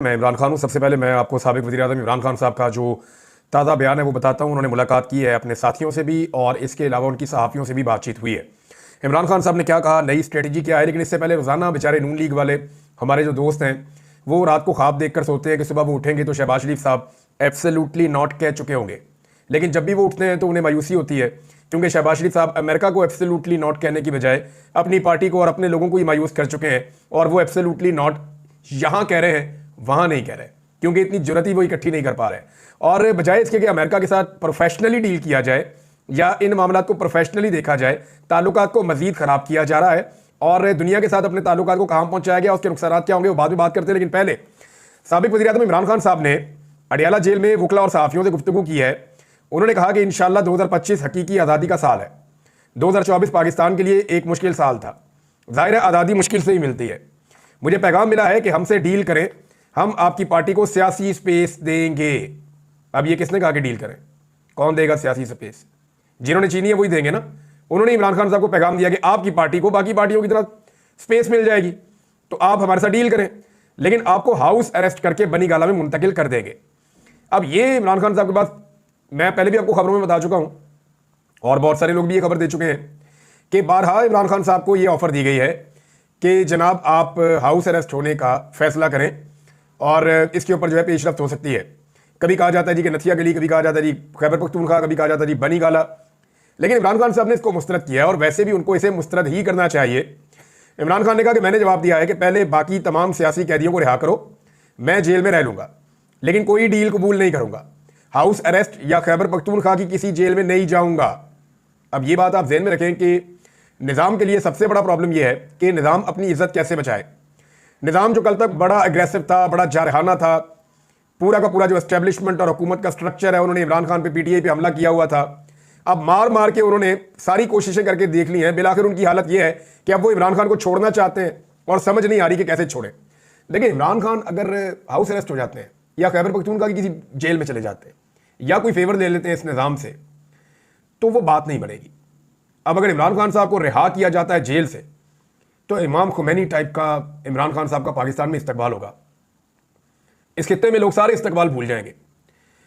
मैं इमरान खान हूँ। सबसे पहले मैं आपको साबिक वज़ीर-ए-आज़म इमरान खान साहब का जो ताज़ा बयान है वो बताता हूँ। उन्होंने मुलाकात की है अपने साथियों से भी और इसके अलावा उनकी सहाफ़ियों से भी बातचीत हुई है। इमरान खान साहब ने क्या कहा, नई स्ट्रेटजी क्या है, लेकिन इससे पहले रोज़ाना बेचारे नून लीग वाले हमारे जो दोस्त हैं वो रात को ख्वाब देख कर सोते हैं कि सुबह वो उठेंगे तो शहबाज शरीफ साहब एब्सोल्युटली नॉट कह चुके होंगे। लेकिन जब भी वो उठते हैं तो उन्हें मायूसी होती है, क्योंकि शहबाज शरीफ साहब अमेरिका को एब्सोल्युटली नॉट कहने की बजाय अपनी पार्टी को और अपने लोगों को ही मायूस कर चुके हैं। और वो एब्सोल्युटली नॉट यहाँ कह रहे हैं, वहाँ नहीं कह रहे, क्योंकि इतनी जरूरत ही वो इकट्ठी नहीं कर पा रहे। और बजाय इसके कि अमेरिका के साथ प्रोफेशनली डील किया जाए या इन मामलों को प्रोफेशनली देखा जाए, ताल्लुकात को मजीद खराब किया जा रहा है। और दुनिया के साथ अपने ताल्लुकात को कहाँ पहुंचाया गया, उसके नुकसान क्या होंगे वो बाद में बात करते हैं। लेकिन पहले साबिक वज़ीर-ए-आज़म इमरान खान साहब ने अडियाला जेल में वकला और सहाफ़ियों से गुफ्तगू की है। उन्होंने कहा कि इंशाल्लाह 2025 हकीकी आज़ादी का साल है। 2024 पाकिस्तान के लिए एक मुश्किल साल था। ज़ाहिर है आज़ादी मुश्किल से ही मिलती है। मुझे पैगाम मिला है कि हमसे डील करें, हम आपकी पार्टी को सियासी स्पेस देंगे। अब ये किसने कहा कि डील करें? कौन देगा सियासी स्पेस? जिन्होंने चीनी है वही देंगे ना। उन्होंने इमरान खान साहब को पैगाम दिया कि आपकी पार्टी को बाकी पार्टियों की तरह स्पेस मिल जाएगी तो आप हमारे साथ डील करें, लेकिन आपको हाउस अरेस्ट करके बनी गाला में मुंतकिल कर देंगे। अब ये इमरान खान साहब के पास, मैं पहले भी आपको खबरों में बता चुका हूं और बहुत सारे लोग भी ये खबर दे चुके हैं कि बारहा इमरान खान साहब को ये ऑफर दी गई है कि जनाब आप हाउस अरेस्ट होने का फैसला करें और इसके ऊपर जो है पेशरफ्त हो सकती है। कभी कहा जाता है जी कि नथिया गली, कभी कहा जाता है जी खैबर पख्तूनख्वा, कभी कहा जाता है जी बनी गाला। लेकिन इमरान खान साहब ने इसको मुस्तरद किया है और वैसे भी उनको इसे मुस्तरद ही करना चाहिए। इमरान खान ने कहा कि मैंने जवाब दिया है कि पहले बाकी तमाम सियासी कैदियों को रिहा करो, मैं जेल में रह लूंगा, लेकिन कोई डील कबूल नहीं करूंगा। हाउस अरेस्ट या खैबर पख्तूनख्वा की किसी जेल में नहीं जाऊंगा। अब ये बात आप ज़हन में रखें कि निज़ाम के लिए सबसे बड़ा प्रॉब्लम यह है कि निज़ाम अपनी इज्जत कैसे बचाए। निज़ाम जो कल तक बड़ा अग्रेसिव था, बड़ा जारहाना था, पूरा का पूरा जो एस्टेब्लिशमेंट और हुकूमत का स्ट्रक्चर है, उन्होंने इमरान खान पे पीटीआई पे हमला किया हुआ था। अब मार मार के उन्होंने सारी कोशिशें करके देख ली हैं। बिलाखिर उनकी हालत यह है कि अब वो इमरान खान को छोड़ना चाहते हैं और समझ नहीं आ रही कि कैसे छोड़ें। लेकिन इमरान खान अगर हाउस अरेस्ट हो जाते हैं या खैबर पख्तूनख्वा की किसी जेल में चले जाते हैं या कोई फेवर ले लेते हैं इस निज़ाम से, तो वो बात नहीं बनेगी। अब अगर इमरान खान साहब को रिहा किया जाता है जेल से, तो इमाम खुमैनी टाइप का इमरान खान साहब का पाकिस्तान में इस्तकबाल होगा। इस खित्ते में लोग सारे इस्तकबाल भूल जाएंगे।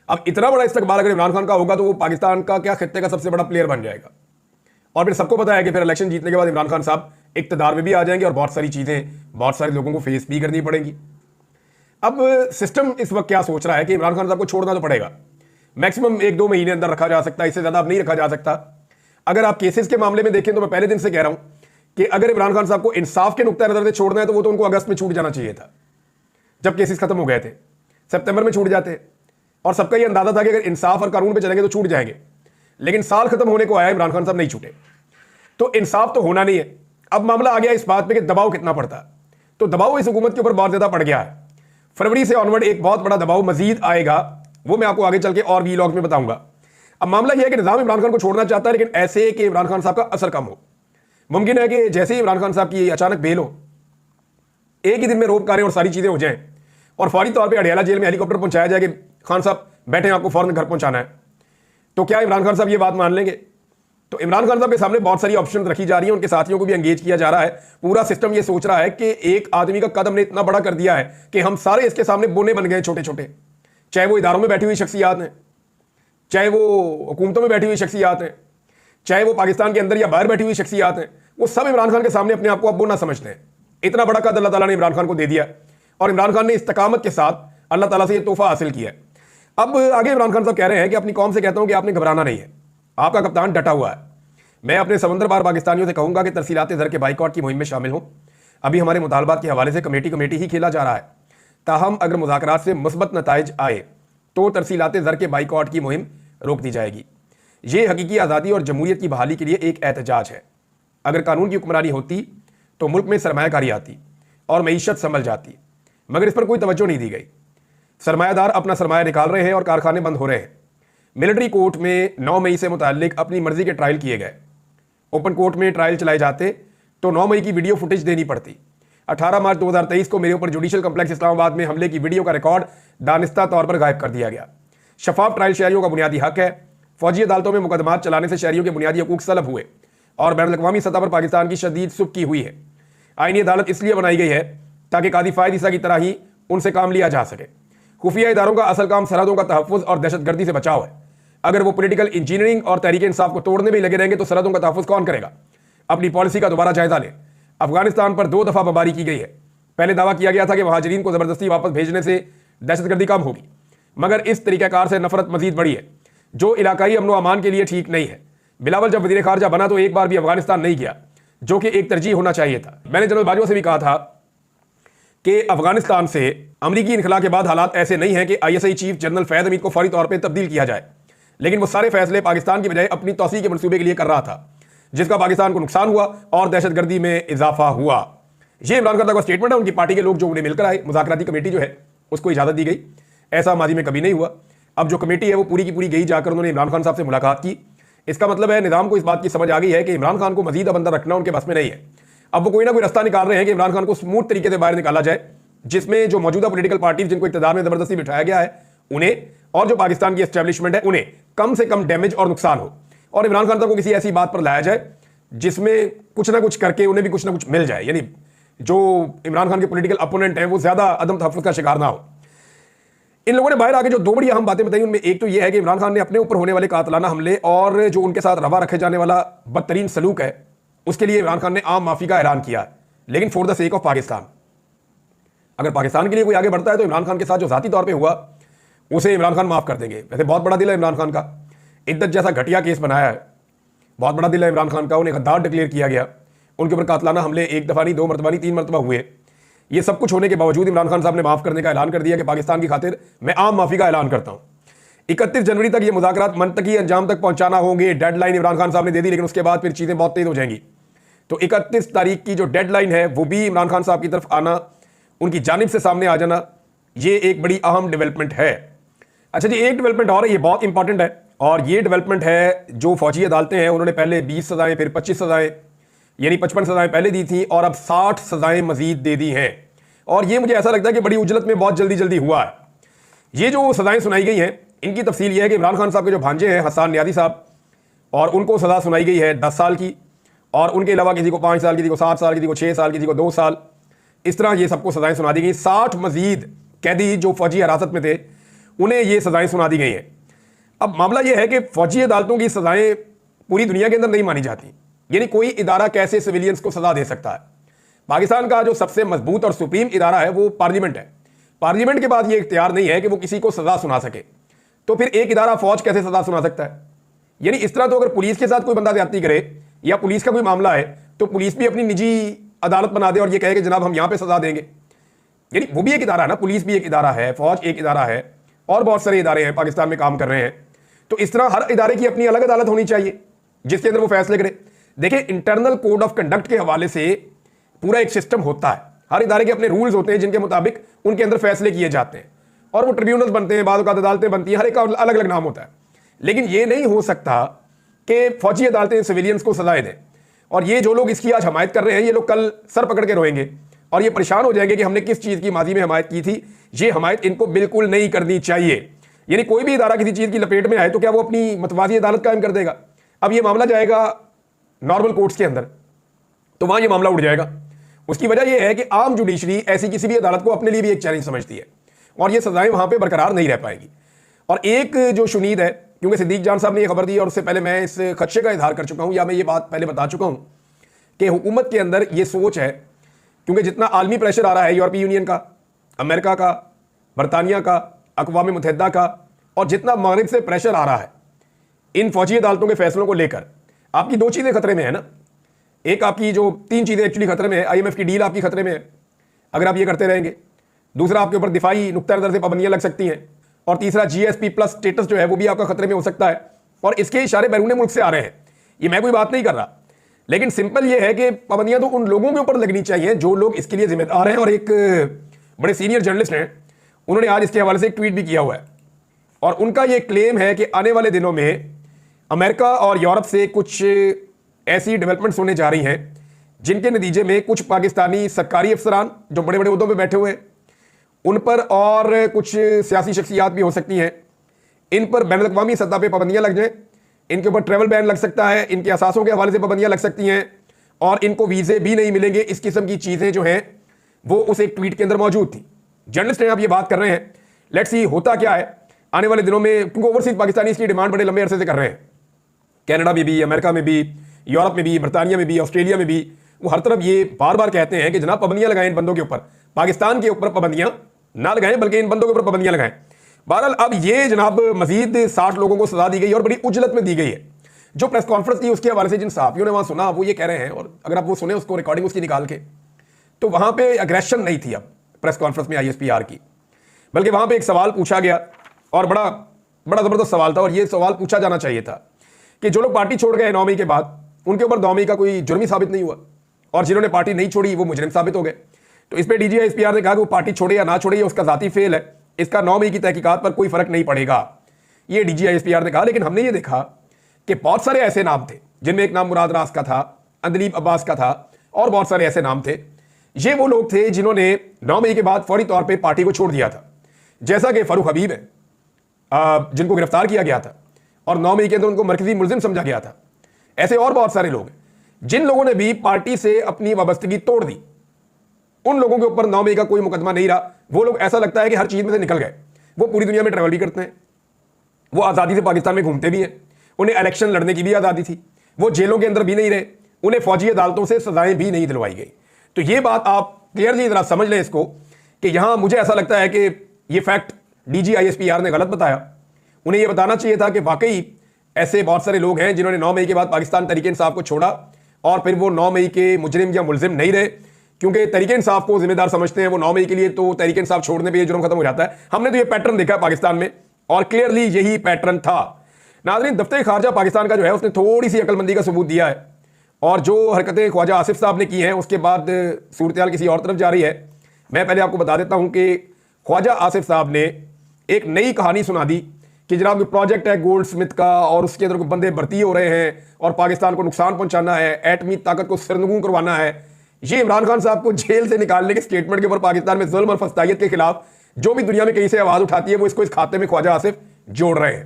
अब इतना बड़ा इस्तकबाल अगर इमरान खान का होगा तो वो पाकिस्तान का क्या खित्ते का सबसे बड़ा प्लेयर बन जाएगा। और फिर सबको पता है कि फिर इलेक्शन जीतने के बाद इमरान खान साहब इक़्तिदार में भी आ जाएंगे और बहुत सारी चीज़ें बहुत सारे लोगों को फेस भी करनी पड़ेंगी। अब सिस्टम इस वक्त क्या सोच रहा है कि इमरान खान साहब को छोड़ना तो पड़ेगा, मैक्सिमम 1-2 महीने अंदर रखा जा सकता है, इससे ज़्यादा अब नहीं रखा जा सकता। अगर आप केसेस के मामले में देखें तो मैं पहले दिन से कह रहा हूं कि अगर इमरान खान साहब को इंसाफ के नुक्ता नजर से छोड़ना है तो वो तो उनको अगस्त में छूट जाना चाहिए था, जब केसेस खत्म हो गए थे। सितंबर में छूट जाते और सबका ये अंदाजा था कि अगर इंसाफ और कानून पे चलेंगे तो छूट जाएंगे। लेकिन साल खत्म होने को आया, इमरान खान साहब नहीं छूटे, तो इंसाफ तो होना नहीं है। अब मामला आ गया इस बात पे कि दबाव कितना पड़ता है, तो दबाव इस हुकूमत के ऊपर बहुत ज्यादा पड़ गया है। फरवरी से ऑनवर्ड एक बहुत बड़ा दबाव मजीद आएगा, वो मैं आपको आगे चल के और वीलॉग में बताऊंगा। अब मामला यह है कि निजाम इमरान खान को छोड़ना चाहता है, लेकिन ऐसे कि इमरान खान साहब का असर कम हो। मुमकिन है कि जैसे ही इमरान खान साहब की अचानक बेल हो, एक ही दिन में रोप कारें और सारी चीजें हो जाएं और फौरी तौर पे अडियाला जेल में हेलीकॉप्टर पहुंचाया जाए कि खान साहब बैठे, आपको फौरन घर पहुंचाना है, तो क्या इमरान खान साहब ये बात मान लेंगे? तो इमरान खान साहब के सामने बहुत सारी ऑप्शन रखी जा रही है, उनके साथियों को भी एंगेज किया जा रहा है। पूरा सिस्टम ये सोच रहा है कि एक आदमी का कदम ने इतना बड़ा कर दिया है कि हम सारे इसके सामने बोने बन गए छोटे छोटे, चाहे वो इदारों में बैठी हुई शख्सियात हैं, चाहे वो हुकूमतों में बैठी हुई शख्सियात हैं, चाहे वो पाकिस्तान के अंदर या बाहर बैठी हुई शख्सियात हैं, वो सब इमरान खान के सामने अपने आप को अब बोना समझते हैं। इतना बड़ा कद अल्लाह ताला ने इमरान खान को दे दिया और इमरान खान ने इस्तकामत के साथ अल्लाह ताला से ये तोहफा हासिल किया है। अब आगे इमरान खान साहब कह रहे हैं कि अपनी कौम से कहता हूं कि आपने घबराना नहीं है, आपका कप्तान डटा हुआ है। मैं अपने समंदर पार पाकिस्तानियों से कहूंगा कि तरसीलात ज़र के बाइकआउट की मुहिम में शामिल हों। अभी हमारे मुतालबात के हवाले से कमेटी ही खेला जा रहा है, ताहम अगर मुज़ाकरात से मुस्बत नताइज आए तो तरसीलात ज़र के बाइकआउट की मुहिम रोक दी जाएगी। ये हकीकी आज़ादी और जमहूरियत की बहाली के लिए एक एहतजाज है। अगर कानून की हुक्मरानी होती तो मुल्क में सरमायाकारी आती और मईशत संभल जाती, मगर इस पर कोई तवज्जो नहीं दी गई। सरमायादार अपना सरमाया निकाल रहे हैं और कारखाने बंद हो रहे हैं। मिलिट्री कोर्ट में 9 मई से मुताल्लिक अपनी मर्जी के ट्रायल किए गए। ओपन कोर्ट में ट्रायल चलाए जाते तो 9 मई की वीडियो फुटेज देनी पड़ती। 18 मार्च 2023 को मेरे ऊपर जुडिशल कम्प्लेक्स इस्लामाबाद में हमले की वीडियो का रिकॉर्ड दानिस्ता तौर पर गायब कर दिया गया। शफाफ ट्रायल शहरियों का बुनियादी हक है। फौजी अदालतों में मुकदमात चलाने से शहरियों के बुनियादी हकूक सलब हुए और बैनुल अक़वामी सतह पर पाकिस्तान की शदीद सुबकी हुई है। आईनी अदालत इसलिए बनाई गई है ताकि कादी फ़ायद ईसा की तरह ही उनसे काम लिया जा सके। खुफिया इदारों का असल काम सरहदों का तहफ़्फ़ुज़ और दहशतगर्दी से बचाव है। अगर वो पॉलिटिकल इंजीनियरिंग और तहरीक इंसाफ को तोड़ने में लगे रहेंगे तो सरहदों का तहफ़्फ़ुज़ कौन करेगा? अपनी पॉलिसी का दोबारा जायजा लें। अफगानिस्तान पर 2 दफ़ा बमबारी की गई है। पहले दावा किया गया था कि महाजरीन को ज़बरदस्ती वापस भेजने से दहशतगर्दी कम होगी, मगर इस तरीक़ाकार से नफरत मजीद बढ़ी है, जो इलाकाई अमन व अमान के लिए ठीक नहीं है। बिलावल जब वज़ीर ख़ारजा बना तो एक बार भी अफगानिस्तान नहीं गया, जो कि एक तरजीह होना चाहिए था। मैंने जनरल बाजवा से भी कहा था कि अफगानिस्तान से अमरीकी इनखला के बाद हालात ऐसे नहीं हैं कि ISI चीफ जनरल फैज़ हमीद को फौरी तौर पर तब्दील किया जाए, लेकिन वो सारे फैसले पाकिस्तान की बजाय अपनी तौसीक़ के मनसूबे के लिए कर रहा था, जिसका पाकिस्तान को नुकसान हुआ और दहशतगर्दी में इजाफा हुआ। ये इमरान खान का स्टेटमेंट है। उनकी पार्टी के लोग जो उन्हें मिलकर आए, मुज़ाकराती कमेटी जो है उसको इजाज़त दी गई। ऐसा माजी में कभी नहीं हुआ। अब जो कमेटी है वो पूरी की पूरी गई, जाकर उन्होंने इमरान खान साहब से मुलाकात की। इसका मतलब है निज़ाम को इस बात की समझ आ गई है कि इमरान खान को मजीद अब अंदर रखना उनके बस में नहीं है। अब वो कोई ना कोई रास्ता निकाल रहे हैं कि इमरान खान को स्मूथ तरीके से बाहर निकाला जाए, जिसमें जो मौजूदा पॉलिटिकल पार्टीज जिनको इक़्तिदार में ज़बरदस्ती बिठाया गया है उन्हें, और जो पाकिस्तान की एस्टेब्लिशमेंट है उन्हें कम से कम डैमेज और नुकसान हो, और इमरान खान साहब को किसी ऐसी बात पर लाया जाए जिसमें कुछ ना कुछ करके उन्हें भी कुछ ना कुछ मिल जाए, यानी जो इमरान खान के पॉलिटिकल अपोनेंट हैं वो ज़्यादा अदम तहफ़्फ़ुज़ का शिकार ना हो। इन लोगों ने बाहर आके जो 2 बड़ी अहम बातें बताई, उनमें एक तो यह है कि इमरान खान ने अपने ऊपर होने वाले कातलाना हमले और जो उनके साथ रवा रखे जाने वाला बदतरीन सलूक है उसके लिए इमरान खान ने आम माफ़ी का ऐलान किया, लेकिन for the sake of Pakistan. अगर पाकिस्तान के लिए कोई आगे बढ़ता है तो इमरान खान के साथ जो ज़ाती तौर पर हुआ उसे इमरान खान माफ़ कर देंगे। वैसे बहुत बड़ा दिल है इमरान खान का, इद्दत जैसा घटिया केस बनाया है, बहुत बड़ा दिल है इमरान खान का। उन्हें गद्दार डिक्लेयर किया गया, उनके ऊपर कातलाना हमले 1 दफ़ा नहीं, 2 मरतबा नहीं, 3 मरतबा हुए। ये सब कुछ होने के बावजूद इमरान खान साहब ने माफ़ करने का ऐलान कर दिया कि पाकिस्तान की खातिर मैं आम माफ़ी का ऐलान करता हूँ। 31 जनवरी तक ये मुज़ाकरात मंतकी अंजाम तक पहुँचाना होंगे, डेडलाइन इमरान खान साहब ने दे दी, लेकिन उसके बाद फिर चीज़ें बहुत तेज़ हो जाएंगी। तो 31 तारीख की जो डेडलाइन है वो भी इमरान खान साहब की तरफ आना, उनकी जानिब से सामने आ जाना, ये एक बड़ी अहम डेवलपमेंट है। अच्छा जी, एक डेवलपमेंट और है, ये बहुत इंपॉर्टेंट है, और ये डेवलपमेंट है जो फौजी अदालतें हैं उन्होंने पहले 20 सज़ाएँ फिर 25 सज़ाएँ यानी 55 सज़ाएँ पहले दी थी और अब 60 सज़ाएँ मजीद दे दी हैं। और ये मुझे ऐसा लगता है कि बड़ी उजलत में बहुत जल्दी जल्दी हुआ है। ये जो सज़ाएँ सुनाई गई हैं इनकी तफसील ये है कि इमरान खान साहब के जो भांजे हैं हसन नियाज़ी साहब, और उनको सज़ा सुनाई गई है 10 साल की, और उनके अलावा किसी को 5 साल, किसी को 7 साल, किसी को 6 साल, किसी को 2 साल, इस तरह ये सबको सज़ाएँ सुना दी गई। 60 मजीद कैदी जो फौजी हिरासत में थे उन्हें ये सज़ाएँ सुना दी गई हैं। अब मामला ये है कि फौजी अदालतों की सज़ाएँ पूरी दुनिया के अंदर नहीं मानी जाती, यानी कोई इदारा कैसे सिविलियंस को सज़ा दे सकता है। पाकिस्तान का जो सबसे मजबूत और सुप्रीम इदारा है वो पार्लियामेंट है। पार्लियामेंट के बाद ये इख्तियार नहीं है कि वो किसी को सज़ा सुना सके, तो फिर एक इदारा फौज कैसे सज़ा सुना सकता है? यानी इस तरह तो अगर पुलिस के साथ कोई बंदा ज्यादती करे या पुलिस का कोई मामला है तो पुलिस भी अपनी निजी अदालत बना दे और ये कहे कि जनाब हम यहाँ पे सज़ा देंगे, यानी वो भी एक इदारा है ना, पुलिस भी एक इदारा है, फौज एक इदारा है, और बहुत सारे इदारे हैं पाकिस्तान में काम कर रहे हैं। तो इस तरह हर इदारे की अपनी अलग अदालत होनी चाहिए जिसके अंदर वो फैसले करे। देखिए, इंटरनल कोड ऑफ कंडक्ट के हवाले से पूरा एक सिस्टम होता है, हर इदारे के अपने रूल्स होते हैं जिनके मुताबिक उनके अंदर फैसले किए जाते हैं, और वो ट्रिब्यूनल्स बनते हैं, बाद अदालतें बनती हैं, हर एक का अलग अलग नाम होता है। लेकिन ये नहीं हो सकता कि फौजी अदालतें सिविलियंस को सजाएं दें, और ये जो लोग इसकी आज हमायत कर रहे हैं ये लोग कल सर पकड़ के रोएंगे और ये परेशान हो जाएंगे कि हमने किस चीज़ की माजी में हमायत की थी। ये हमायत इनको बिल्कुल नहीं करनी चाहिए। यानी कोई भी इदारा किसी चीज़ की लपेट में आए तो क्या वो अपनी मतवाजी अदालत कायम कर देगा? अब ये मामला जाएगा नॉर्मल कोर्ट्स के अंदर तो वहाँ ये मामला उठ जाएगा। उसकी वजह यह है कि आम जुडिशरी ऐसी किसी भी अदालत को अपने लिए भी एक चैलेंज समझती है और ये सजाएं वहाँ पर बरकरार नहीं रह पाएंगी। और एक जो शुनीद है, क्योंकि सिद्दीक जान साहब ने यह खबर दी और उससे पहले मैं इस खदशे का इजहार कर चुका हूँ, या मैं ये बात पहले बता चुका हूँ कि हुकूमत के अंदर ये सोच है, क्योंकि जितना आलमी प्रेशर आ रहा है यूरोपीय यूनियन का, अमेरिका का, बरतानिया का, अक़वाम मुत्तहिदा का, और जितना मगरिब से प्रेशर आ रहा है इन फौजी अदालतों के फैसलों को लेकर, आपकी दो चीज़ें खतरे में है ना। एक आपकी जो तीन चीज़ें एक्चुअली खतरे में है, IMF की डील आपकी खतरे में है अगर आप ये करते रहेंगे। दूसरा, आपके ऊपर दिफाई नुक्ता नज़र से पाबंदियाँ लग सकती हैं, और तीसरा GSP+ स्टेटस जो है वो भी आपका खतरे में हो सकता है। और इसके इशारे बैरून मुल्क से आ रहे हैं, ये मैं कोई बात नहीं कर रहा, लेकिन सिंपल ये है कि पाबंदियाँ तो उन लोगों के ऊपर लगनी चाहिए जो लोग इसके लिए जिम्मेदार हैं। और एक बड़े सीनियर जर्नलिस्ट हैं, उन्होंने आज इसके हवाले से एक ट्वीट भी किया हुआ है, और उनका ये क्लेम है कि आने वाले दिनों में अमेरिका और यूरोप से कुछ ऐसी डेवलपमेंट्स होने जा रही हैं जिनके नतीजे में कुछ पाकिस्तानी सरकारी अफसरान जो बड़े बड़े उहदों पे बैठे हुए हैं उन पर, और कुछ सियासी शख्सियात भी हो सकती हैं, इन पर बैनुल-अक़वामी सतह पे पाबंदियाँ लग जाएं। इनके ऊपर ट्रैवल बैन लग सकता है, इनके असासों के हवाले से पाबंदियाँ लग सकती हैं, और इनको वीज़े भी नहीं मिलेंगे। इस किस्म की चीज़ें जो हैं वो उस एक ट्वीट के अंदर मौजूद थी। जर्नलिस्ट हैं, आप ये बात कर रहे हैं, लेट्स सी होता क्या है आने वाले दिनों में, क्योंकि ओवरसीज पाकिस्तानी इसकी डिमांड बड़े लंबे अरसे से कर रहे हैं, कनाडा में भी, अमेरिका में भी, यूरोप में भी, बरतानिया में भी, ऑस्ट्रेलिया में भी, वो हर तरफ ये बार बार कहते हैं कि जनाब पाबंदियां लगाएं इन बंदों के ऊपर, पाकिस्तान के ऊपर पाबंदियां ना लगाएं बल्कि इन बंदों के ऊपर पाबंदियां लगाएं। बहरहाल अब ये जनाब मजीद 60 लोगों को सजा दी गई और बड़ी उजलत में दी गई है। जो प्रेस कॉन्फ्रेंस थी उसके हवाले से जिन सहाफियों ने वहां सुना वो ये कह रहे हैं, और अगर आप वो सुने उसको रिकॉर्डिंग उसकी निकाल के, तो वहां पे अग्रेशन नहीं थी अब प्रेस कॉन्फ्रेंस में ISPR की, बल्कि वहां पे एक सवाल पूछा गया और बड़ा बड़ा जबरदस्त सवाल था। और ये सवाल पूछा जाना चाहिए था कि जो लोग पार्टी छोड़ गए 9 मई के बाद, उनके ऊपर 9 मई का कोई जुर्म ही साबित नहीं हुआ, और जिन्होंने पार्टी नहीं छोड़ी वो मुजरिम साबित हो गए। तो इस पर DG ISPR ने कहा कि वो पार्टी छोड़े या ना छोड़े ये उसका जाती फेल है, इसका 9 मई की तहकीकात पर कोई फर्क नहीं पड़ेगा, ये DG ISPR ने कहा। लेकिन हमने ये देखा कि बहुत सारे ऐसे नाम थे जिनमें एक नाम मुराद रास का था, अंदलीब अब्बास का था, और बहुत सारे ऐसे नाम थे। ये वो लोग थे जिन्होंने 9 मई के बाद फौरी तौर पे पार्टी को छोड़ दिया था, जैसा कि फारूक हबीब है जिनको गिरफ्तार किया गया था और 9 मई के अंदर उनको मरकजी मुलजिम समझा गया था। ऐसे और बहुत सारे लोग हैं जिन लोगों ने भी पार्टी से अपनी वाबस्तगी तोड़ दी, उन लोगों के ऊपर 9 मई का कोई मुकदमा नहीं रहा। वो लोग ऐसा लगता है कि हर चीज में से निकल गए, वो पूरी दुनिया में ट्रैवल भी करते हैं, वो आज़ादी से पाकिस्तान में घूमते भी हैं, उन्हें इलेक्शन लड़ने की भी आज़ादी थी, वो जेलों के अंदर भी नहीं रहे, उन्हें फौजी अदालतों से सजाएं भी नहीं दिलवाई गई। तो ये बात आप क्लियरली जरा समझ लें इसको, कि यहां मुझे ऐसा लगता है कि ये फैक्ट DG ISPR ने गलत बताया। उन्हें यह बताना चाहिए था कि वाकई ऐसे बहुत सारे लोग हैं जिन्होंने 9 मई के बाद पाकिस्तान तहरीक इंसाफ को छोड़ा और फिर वो 9 मई के मुजरिम या मुलजिम नहीं रहे, क्योंकि तहरीक इंसाफ को जिम्मेदार समझते हैं वो 9 मई के लिए, तो तहरीक इंसाफ छोड़ने पर यह जुर्म खत्म हो जाता है। हमने तो ये पैटर्न देखा है पाकिस्तान में और क्लियरली यही पैटर्न था। नाज़रीन, दफ्तर खारजा पाकिस्तान का जो है उसने थोड़ी सी अक्लमंदी का सबूत दिया है, और जो हरकतें ख्वाजा आसिफ साहब ने की हैं उसके बाद सूरत किसी और तरफ जा रही है। मैं पहले आपको बता देता हूं कि ख्वाजा आसिफ साहब ने एक नई कहानी सुना दी कि जनाब ये प्रोजेक्ट है गोल्ड स्मिथ का और उसके अंदर बंदे भर्ती हो रहे हैं और पाकिस्तान को नुकसान पहुंचाना है, एटमी ताकत को सरनगू करवाना है। ये इमरान खान साहब को जेल से निकालने के स्टेटमेंट के ऊपर पाकिस्तान में जुल्म और फस्तायत के खिलाफ जो भी दुनिया में कहीं से आवाज उठाती है वो इसको इस खाते में ख्वाजा आसिफ जोड़ रहे हैं।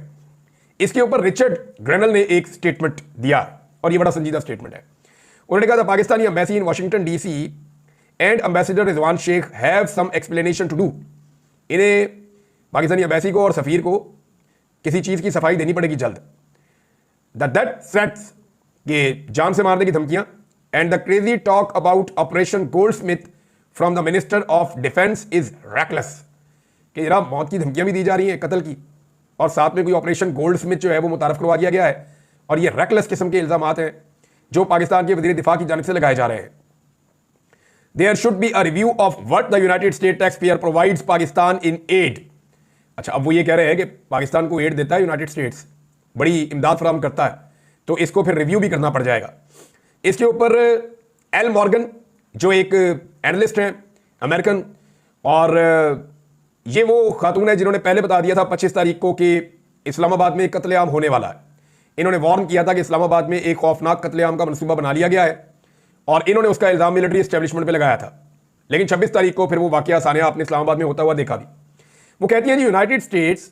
इसके ऊपर रिचर्ड ग्रेनल ने एक स्टेटमेंट दिया और ये बड़ा संजीदा स्टेटमेंट है। उन्होंने कहा था Pakistani embassy in Washington DC and ambassador Rizwan Sheikh have some explanation to do. इन्हें पाकिस्तानी एम्बेसी को और सफीर को किसी चीज की सफाई देनी पड़ेगी जल्द। दैट थ्रेट्स के जान से मारने की धमकियां and the crazy talk about operation Goldsmith from the minister of defence is reckless. कि जनाब मौत की धमकियां भी दी जा रही हैं, कत्ल की, और साथ में कोई ऑपरेशन गोल्डस्मिथ जो है वो मुतारफ करवा दिया गया है, और ये रैकलेस किस्म के इल्जामात हैं जो पाकिस्तान के वज़ीर दिफा की जानिब से लगाए जा रहे हैं। There should be a review of what the United State tax payer provides Pakistan in aid. अच्छा, अब वो ये कह रहे हैं कि पाकिस्तान को एड देता है यूनाइटेड स्टेट्स, बड़ी इमदाद फराहम करता है, तो इसको फिर रिव्यू भी करना पड़ जाएगा। इसके ऊपर एल मॉर्गन जो एक एनालिस्ट हैं अमेरिकन, और ये वो खातून है जिन्होंने पहले बता दिया था 25 तारीख को कि इस्लामाबाद में एक कत्लेआम होने वाला है। इन्होंने वार्न किया था कि इस्लामाबाद में एक खौफनाक कत्लेआम का मनसूबा बना लिया गया है और इन्होंने उसका इल्जाम मिलिट्री एस्टेब्लिशमेंट पे लगाया था। लेकिन 26 तारीख को फिर वो वाकया सानिया आपने इस्लामाबाद में होता हुआ देखा भी। वो कहती है जी United States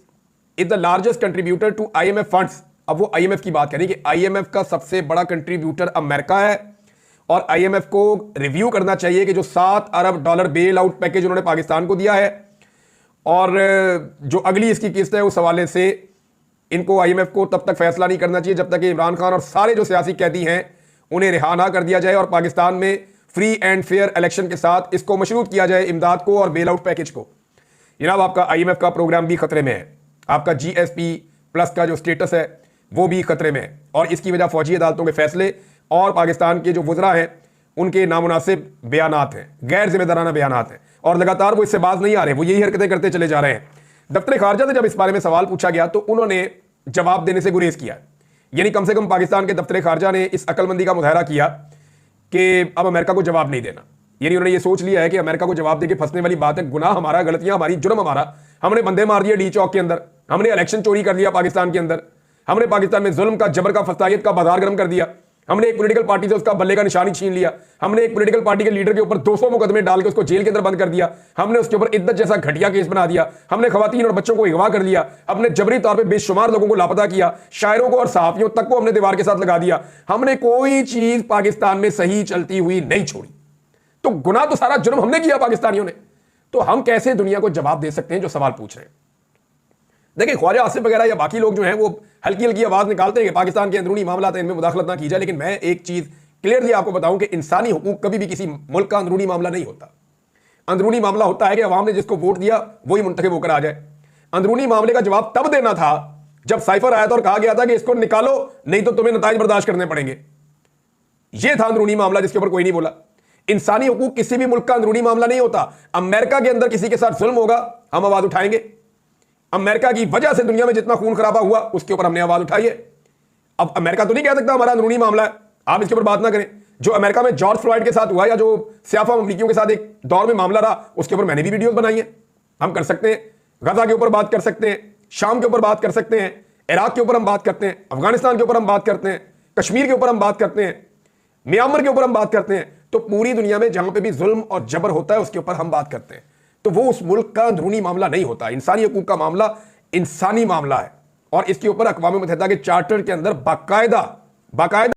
is the largest contributor to IMF funds. अब वो IMF की बात करें कि IMF का सबसे बड़ा कंट्रीब्यूटर अमेरिका है और IMF को रिव्यू करना चाहिए कि जो $7 अरब बेल आउट पैकेज उन्होंने पाकिस्तान को दिया है और जो अगली इसकी किस्त है उस हवाले से इनको IMF को तब तक फैसला नहीं करना चाहिए जब तक कि इमरान खान और सारे जो सियासी कैदी हैं उन्हें रिहा ना कर दिया जाए और पाकिस्तान में फ्री एंड फेयर इलेक्शन के साथ इसको मशरूत किया जाए, इमदाद को और बेल आउट पैकेज को। जनाब आपका IMF का प्रोग्राम भी खतरे में है, आपका GSP+ का जो स्टेटस है वो भी खतरे में है, और इसकी वजह फौजी अदालतों के फैसले और पाकिस्तान के जो वज़रा हैं उनके नामुनासिब बयानात हैं, गैर जिम्मेदाराना बयानात हैं, और लगातार वो इससे बाज नहीं आ रहे, वो यही हरकतें करते चले जा रहे हैं। दफ्तर खारजा से जब इस बारे में सवाल पूछा गया तो उन्होंने जवाब देने से गुरेज किया, यानी कम से कम पाकिस्तान के दफ्तर खारजा ने इस अक्लमंदी का मुजाहरा किया कि अब अमेरिका को जवाब नहीं देना। यानी उन्होंने ये सोच लिया है कि अमेरिका को जवाब देके फंसने वाली बात है, गुनाह हमारा, गलतियां हमारी, जुर्म हमारा, हमने बंदे मार दिए डी चौक के अंदर, हमने इलेक्शन चोरी कर लिया पाकिस्तान के अंदर, हमने पाकिस्तान में जुल्म का, जबर का, फसायत का बाजार गर्म कर दिया, हमने एक पॉलिटिकल पार्टी से उसका बल्ले का निशानी छीन लिया, हमने एक पॉलिटिकल पार्टी के लीडर के ऊपर 200 मुकदमे डाल के उसको जेल के अंदर बंद कर दिया, हमने उसके ऊपर इद्दत जैसा घटिया केस बना दिया, हमने खवातीन और बच्चों को अगवा कर लिया, हमने जबरी तौर पे बेशुमार लोगों को लापता किया, शायरों को और सहाफियों तक को हमने दीवार के साथ लगा दिया, हमने कोई चीज पाकिस्तान में सही चलती हुई नहीं छोड़ी। तो गुनाह तो सारा जुर्म हमने किया पाकिस्तानियों ने। तो हम कैसे दुनिया को जवाब दे सकते हैं जो सवाल पूछ रहे हैं? देखिए, ख्वाजा आसिफ वगैरह या बाकी लोग जो हैं वो हल्की हल्की आवाज निकालते हैं कि पाकिस्तान के अंदरूनी मामला है, इनमें मुदाखलत ना की जाए। लेकिन मैं एक चीज क्लियरली आपको बताऊं कि इंसानी हुकूक कभी भी किसी मुल्क का अंदरूनी मामला नहीं होता। अंदरूनी मामला होता है कि अवाम ने जिसको वोट दिया वही मुंतखब होकर आ जाए। अंदरूनी मामले का जवाब तब देना था जब साइफर आया था और कहा गया था कि इसको निकालो, नहीं तो तुम्हें नताइज बर्दाश्त करने पड़ेंगे। यह था अंदरूनी मामला जिसके ऊपर कोई नहीं बोला। इंसानी हुकूक किसी भी मुल्क का अंदरूनी मामला नहीं होता। अमेरिका के अंदर किसी के साथ जुल्म होगा, हम आवाज उठाएंगे। अमेरिका की वजह से दुनिया में जितना खून खराबा हुआ उसके ऊपर हमने आवाज उठाई है। अब अमेरिका तो नहीं कह सकता हमारा अंदरूनी मामला है, आप इसके ऊपर बात ना करें। जो अमेरिका में जॉर्ज फ्लॉयड के साथ हुआ या जो सियाफा अमरीकियों के साथ एक दौर में मामला रहा, उसके ऊपर मैंने भी वीडियोस बनाई है। हम कर सकते हैं, गजा के ऊपर बात कर सकते हैं, शाम के ऊपर बात कर सकते हैं, इराक के ऊपर हम बात करते हैं, अफगानिस्तान के ऊपर हम बात करते हैं, कश्मीर के ऊपर हम बात करते हैं, म्यांमार के ऊपर हम बात करते हैं। तो पूरी दुनिया में जहां पे भी जुल्म और जबर होता है उसके ऊपर हम बात करते हैं। तो वो उस मुल्क का अंदरूनी मामला नहीं होता। इंसानी हुकूक का मामला इंसानी मामला है और इसके ऊपर अक़वाम मुत्तहिदा के चार्टर के अंदर बाकायदा